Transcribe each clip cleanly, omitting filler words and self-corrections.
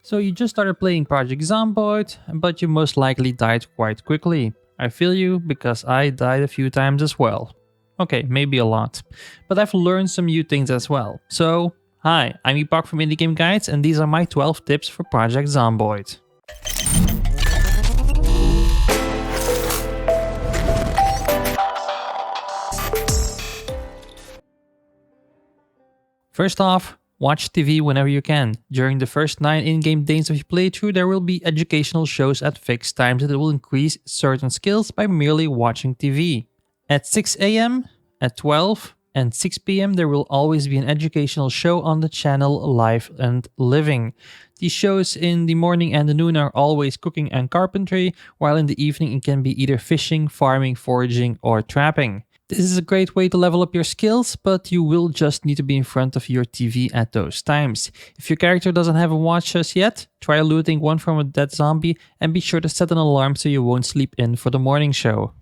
So you just started playing Project Zomboid, but you most likely died quite quickly. I feel you because I died a few times as well. Okay, maybe a lot. But I've learned some new things as well. So, hi, I'm Epokk from Indie Game Guides and these are my 12 tips for Project Zomboid. First off, watch TV whenever you can. During the first 9 in-game days of your playthrough, there will be educational shows at fixed times that will increase certain skills by merely watching TV. At 6 am, at 12, and 6 pm there will always be an educational show on the channel Life and Living. These shows in the morning and the noon are always cooking and carpentry, while in the evening it can be either fishing, farming, foraging, or trapping. This is a great way to level up your skills, but you will just need to be in front of your TV at those times. If your character doesn't have a watch just yet, try looting one from a dead zombie and be sure to set an alarm so you won't sleep in for the morning show.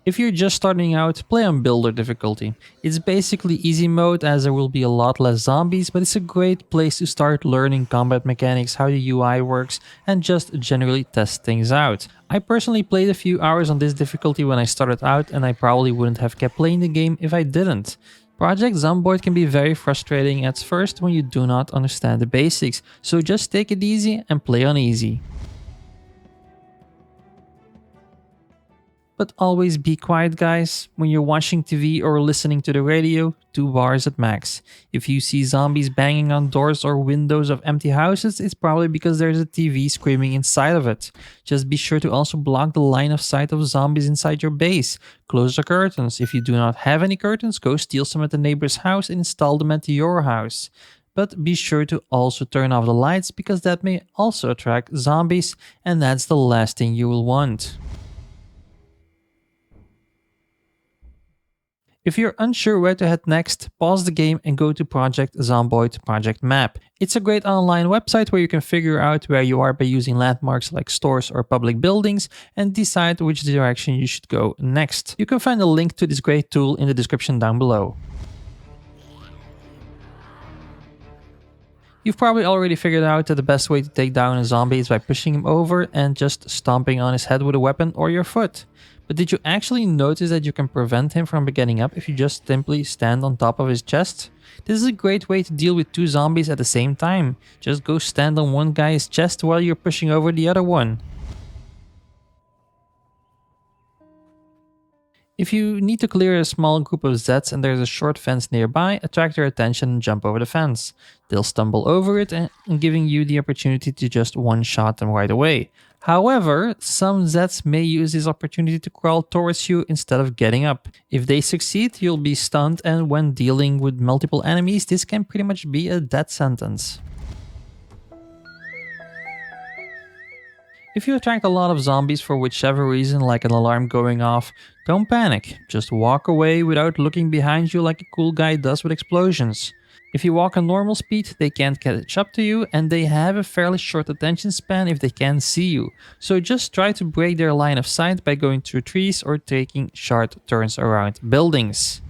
If you're just starting out, play on Builder difficulty. It's basically easy mode as there will be a lot less zombies, but it's a great place to start learning combat mechanics, how the UI works, and just generally test things out. I personally played a few hours on this difficulty when I started out, and I probably wouldn't have kept playing the game if I didn't. Project Zomboid can be very frustrating at first when you do not understand the basics, so just take it easy and play on easy. But always be quiet, guys. When you're watching TV or listening to the radio, 2 bars at max. If you see zombies banging on doors or windows of empty houses, it's probably because there's a TV screaming inside of it. Just be sure to also block the line of sight of zombies inside your base. Close the curtains. If you do not have any curtains, go steal some at the neighbor's house and install them at your house. But be sure to also turn off the lights because that may also attract zombies, and that's the last thing you will want. If you're unsure where to head next, pause the game and go to Project Zomboid Project Map. It's a great online website where you can figure out where you are by using landmarks like stores or public buildings and decide which direction you should go next. You can find a link to this great tool in the description down below. You've probably already figured out that the best way to take down a zombie is by pushing him over and just stomping on his head with a weapon or your foot. But did you actually notice that you can prevent him from getting up if you just simply stand on top of his chest? This is a great way to deal with 2 zombies at the same time. Just go stand on one guy's chest while you're pushing over the other one. If you need to clear a small group of Zeds and there's a short fence nearby, attract their attention and jump over the fence. They'll stumble over it and giving you the opportunity to just one-shot them right away. However, some Zeds may use this opportunity to crawl towards you instead of getting up. If they succeed, you'll be stunned, and when dealing with multiple enemies, this can pretty much be a death sentence. If you attract a lot of zombies for whichever reason, like an alarm going off, don't panic. Just walk away without looking behind you like a cool guy does with explosions. If you walk on normal speed, they can't catch up to you, and they have a fairly short attention span if they can't see you. So just try to break their line of sight by going through trees or taking short turns around buildings.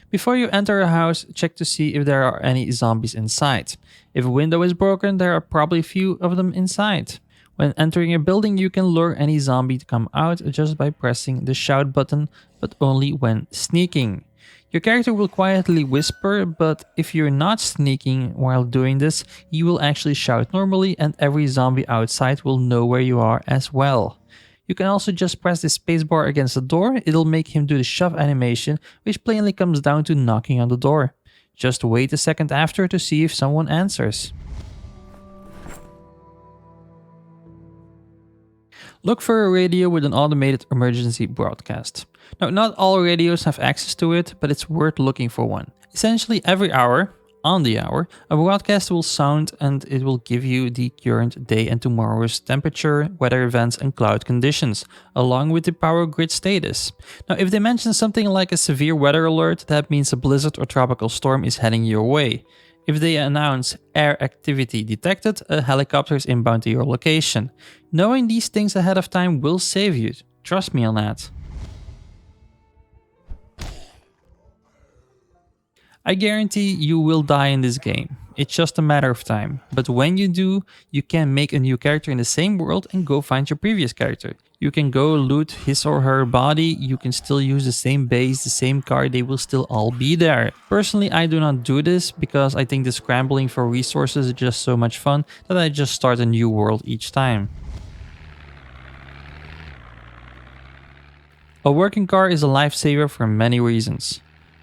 Before you enter a house, check to see if there are any zombies inside. If a window is broken, there are probably a few of them inside. When entering a building, you can lure any zombie to come out just by pressing the shout button, but only when sneaking. Your character will quietly whisper, but if you're not sneaking while doing this, you will actually shout normally and every zombie outside will know where you are as well. You can also just press the spacebar against the door, it'll make him do the shove animation, which plainly comes down to knocking on the door. Just wait a second after to see if someone answers. Look for a radio with an automated emergency broadcast. Now, not all radios have access to it, but it's worth looking for one. Essentially, every hour, on the hour, a broadcast will sound and it will give you the current day and tomorrow's temperature, weather events, and cloud conditions, along with the power grid status. Now, if they mention something like a severe weather alert, that means a blizzard or tropical storm is heading your way. If they announce air activity detected, a helicopter is inbound to your location. Knowing these things ahead of time will save you. Trust me on that. I guarantee you will die in this game. It's just a matter of time. But when you do, you can make a new character in the same world and go find your previous character. You can go loot his or her body, you can still use the same base, the same car, they will still all be there. Personally, I do not do this because I think the scrambling for resources is just so much fun that I just start a new world each time. A working car is a lifesaver for many reasons.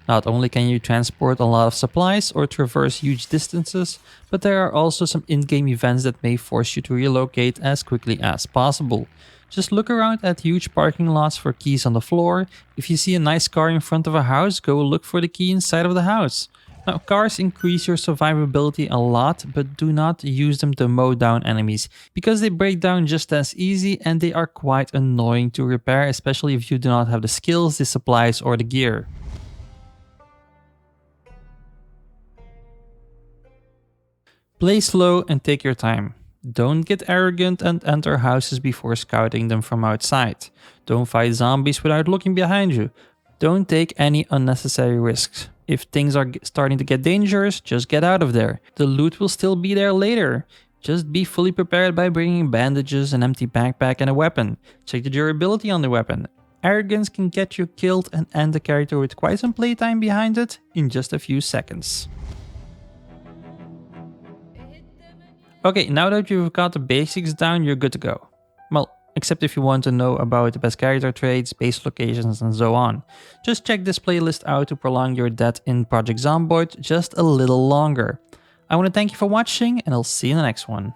Not only can you transport a lot of supplies or traverse huge distances, but there are also some in-game events that may force you to relocate as quickly as possible. Just look around at huge parking lots for keys on the floor. If you see a nice car in front of a house, go look for the key inside of the house. Now, cars increase your survivability a lot, but do not use them to mow down enemies, because they break down just as easy and they are quite annoying to repair, especially if you do not have the skills, the supplies, or the gear. Play slow and take your time. Don't get arrogant and enter houses before scouting them from outside. Don't fight zombies without looking behind you. Don't take any unnecessary risks. If things are starting to get dangerous, just get out of there. The loot will still be there later. Just be fully prepared by bringing bandages, an empty backpack, and a weapon. Check the durability on the weapon. Arrogance can get you killed and end the character with quite some playtime behind it in just a few seconds. Okay, now that you've got the basics down, you're good to go. Well, except if you want to know about the best character traits, base locations, and so on. Just check this playlist out to prolong your death in Project Zomboid just a little longer. I want to thank you for watching, and I'll see you in the next one.